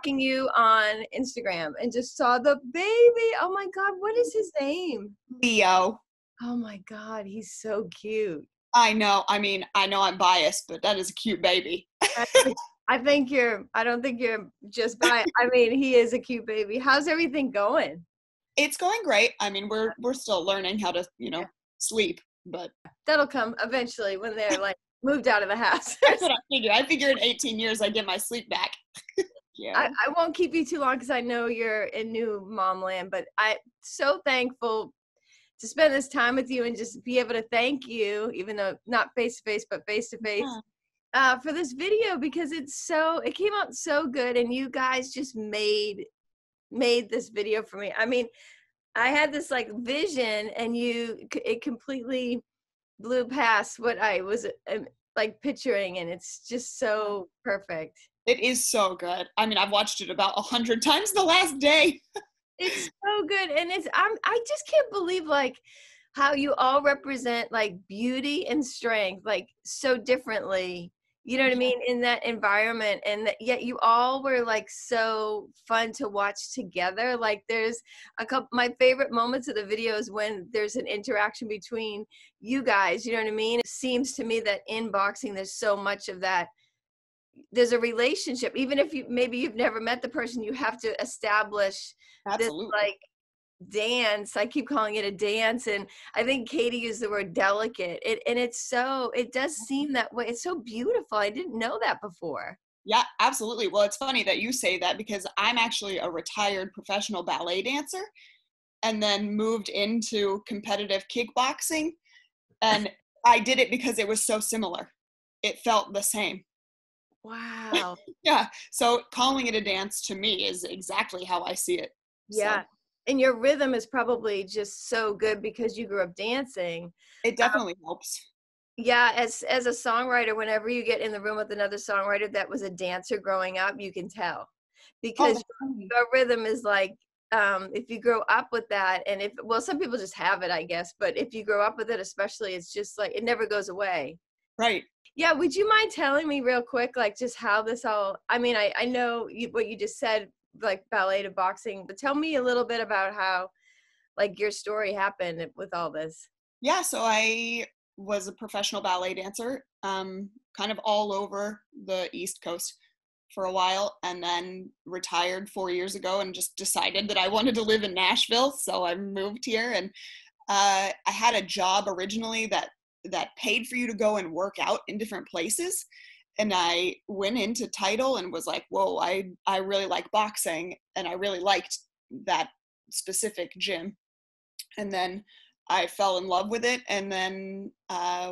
stalking you on Instagram and just saw the baby. Oh my God, what is his name? Leo. Oh my God, he's so cute. I know. I mean, I know I'm biased, but that is a cute baby. I don't think you're just biased. I mean, he is a cute baby. How's everything going? It's going great. I mean, we're still learning how to, sleep, but That'll come eventually when they're like moved out of the house. that's what I figured. I figure in 18 years I get my sleep back. Yeah. I won't keep you too long because I know you're in new mom land, but I'm so thankful to spend this time with you and just be able to thank you, even though not face to face, but face to face, for this video, because it came out so good, and you guys just made this video for me. I mean, I had this like vision, and it completely blew past what I was like picturing, and it's just so perfect. It is so good. I mean, I've watched it about 100 times the last day. It's so good, and I just can't believe like how you all represent like beauty and strength like so differently. You know what I mean, in that environment, and yet you all were like so fun to watch together. Like there's my favorite moments of the video is when there's an interaction between you guys. You know what I mean? It seems to me that in boxing there's so much of that. There's a relationship, even if maybe you've never met the person, you have to establish Absolutely. this like dance. I keep calling it a dance, and I think Katie used the word delicate. It does seem that way. It's so beautiful. I didn't know that before. Yeah, absolutely. Well, it's funny that you say that because I'm actually a retired professional ballet dancer and then moved into competitive kickboxing. And I did it because it was so similar. It felt the same. Wow. Yeah. So calling it a dance to me is exactly how I see it. Yeah. So. And your rhythm is probably just so good because you grew up dancing. It definitely helps. Yeah, as a songwriter, whenever you get in the room with another songwriter that was a dancer growing up, you can tell because your rhythm is like, if you grow up with that, and some people just have it, I guess, but if you grow up with it, especially, it's just like, it never goes away. Right. Yeah. Would you mind telling me real quick, like just how this all, I mean, I know what you just said, like ballet to boxing, but tell me a little bit about how like your story happened with all this. Yeah. So I was a professional ballet dancer, kind of all over the East Coast for a while, and then retired 4 years ago and just decided that I wanted to live in Nashville. So I moved here, and I had a job originally that paid for you to go and work out in different places. And I went into title and was like, whoa, I really like boxing, and I really liked that specific gym. And then I fell in love with it. And then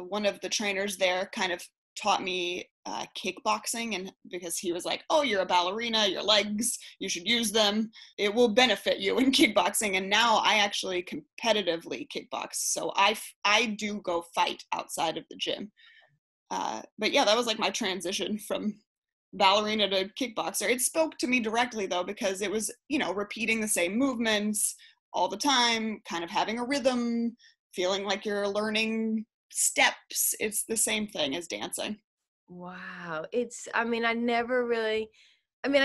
one of the trainers there kind of taught me kickboxing, and because he was like, oh, you're a ballerina, your legs, you should use them, it will benefit you in kickboxing. And now I actually competitively kickbox, so I do go fight outside of the gym. But yeah, that was like my transition from ballerina to kickboxer. It spoke to me directly though, because it was, repeating the same movements all the time, kind of having a rhythm, feeling like you're learning steps. It's the same thing as dancing. Wow. I mean, I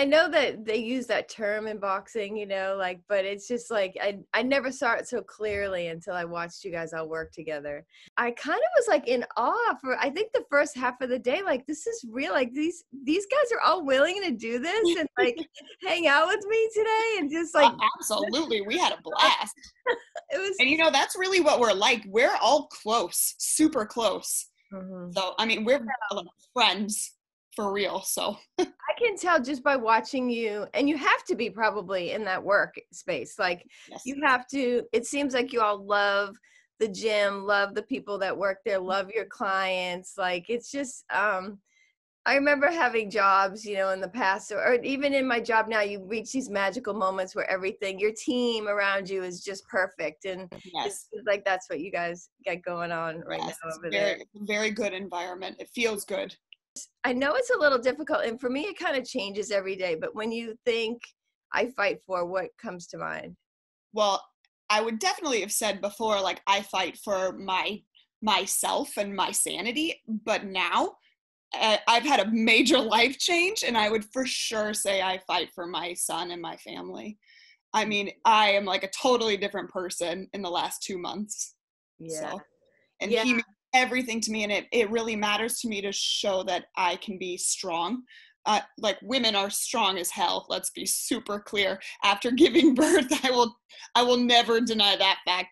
know that they use that term in boxing, like, but it's just like, I never saw it so clearly until I watched you guys all work together. I kind of was like in awe for, I think the first half of the day, like, this is real. Like these guys are all willing to do this and like hang out with me today and just like. Absolutely. We had a blast. It was. And that's really what we're like. We're all close, super close. Mm-hmm. So, I mean, we're friends for real. So I can tell just by watching you, and you have to be probably in that work space. Like yes. You have to, it seems like you all love the gym, love the people that work there, love your clients. Like it's just, I remember having jobs, in the past, or even in my job now, you reach these magical moments where everything, your team around you is just perfect. And yes. It's like, that's what you guys got going on right now over there. Very good environment. It feels good. I know it's a little difficult, and for me, it kind of changes every day. But when you think I fight for, what comes to mind? Well, I would definitely have said before, like, I fight for myself and my sanity. But now, I've had a major life change, and I would for sure say I fight for my son and my family. I mean, I am like a totally different person in the last 2 months. Yeah. So, and Yeah. he means everything to me, and it really matters to me to show that I can be strong. Like, women are strong as hell. Let's be super clear. After giving birth, I will never deny that fact.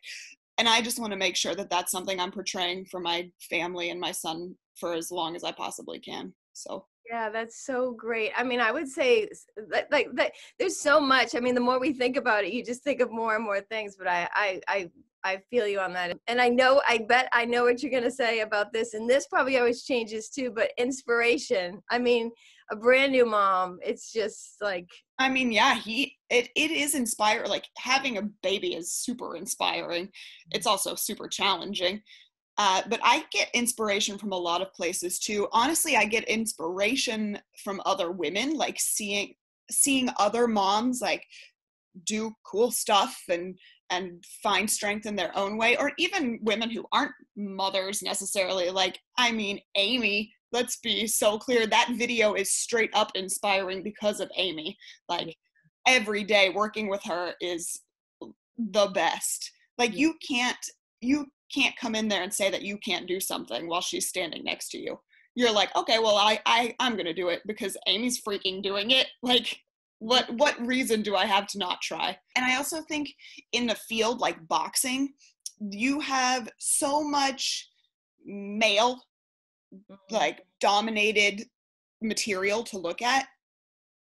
And I just want to make sure that that's something I'm portraying for my family and my son for as long as I possibly can. So. Yeah, that's so great. I mean, I would say that there's so much. I mean, the more we think about it, you just think of more and more things. But I feel you on that. And I bet I know what you're gonna say about this. And this probably always changes too. But inspiration. I mean, a brand new mom. It's just like. I mean, yeah, it is inspiring. Like, having a baby is super inspiring. It's also super challenging. But I get inspiration from a lot of places too. Honestly, I get inspiration from other women, like seeing other moms like do cool stuff and find strength in their own way, or even women who aren't mothers necessarily. Like, I mean, Amy, let's be so clear, that video is straight up inspiring because of Amy. Like, every day working with her is the best. Like, you can't come in there and say that you can't do something while she's standing next to you. You're like, okay, well, I'm gonna do it because Amy's freaking doing it. Like, what reason do I have to not try? And I also think in the field like boxing, you have so much male, like, dominated material to look at.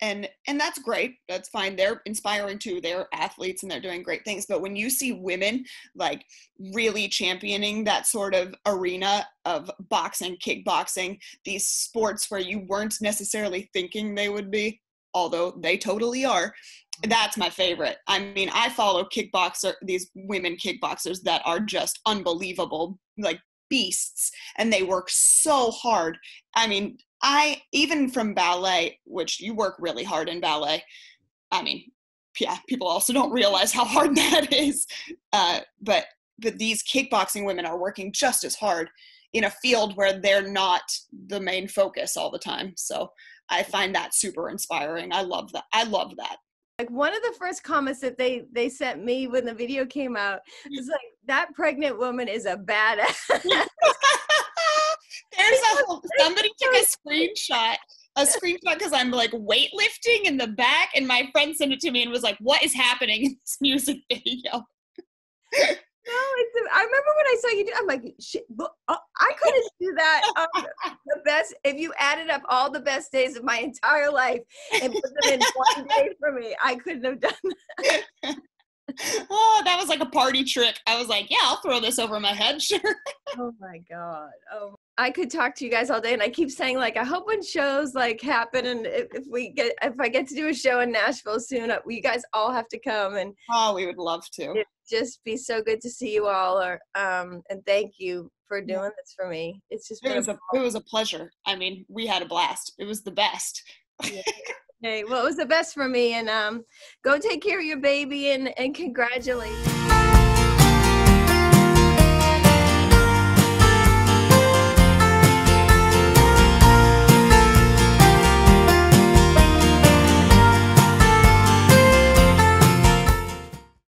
And that's great. That's fine. They're inspiring too. They're athletes and they're doing great things. But when you see women like really championing that sort of arena of boxing, kickboxing, these sports where you weren't necessarily thinking they would be, although they totally are, that's my favorite. I mean, I follow these women kickboxers that are just unbelievable, like beasts, and they work so hard. I mean, even from ballet, which you work really hard in ballet. I mean, yeah, people also don't realize how hard that is. But these kickboxing women are working just as hard in a field where they're not the main focus all the time. So I find that super inspiring. I love that. Like, one of the first comments that they sent me when the video came out was like, that pregnant woman is a badass. Somebody took a screenshot because I'm like weightlifting in the back, and my friend sent it to me and was like, what is happening in this music video? No, I remember when I saw you do, I'm like, shit, I couldn't do that. The best, if you added up all the best days of my entire life and put them in one day for me, I couldn't have done that. Oh, that was like a party trick. I was like, yeah, I'll throw this over my head, sure. Oh my God. Oh, I could talk to you guys all day, and I keep saying, like, I hope when shows like happen, and if I get to do a show in Nashville soon, you guys all have to come. And oh, we would love to. It'd just be so good to see you all. And thank you for doing this for me. It's just it was a pleasure. I mean, we had a blast. It was the best. Yeah. Okay, well, it was the best for me. And go take care of your baby, and congratulations.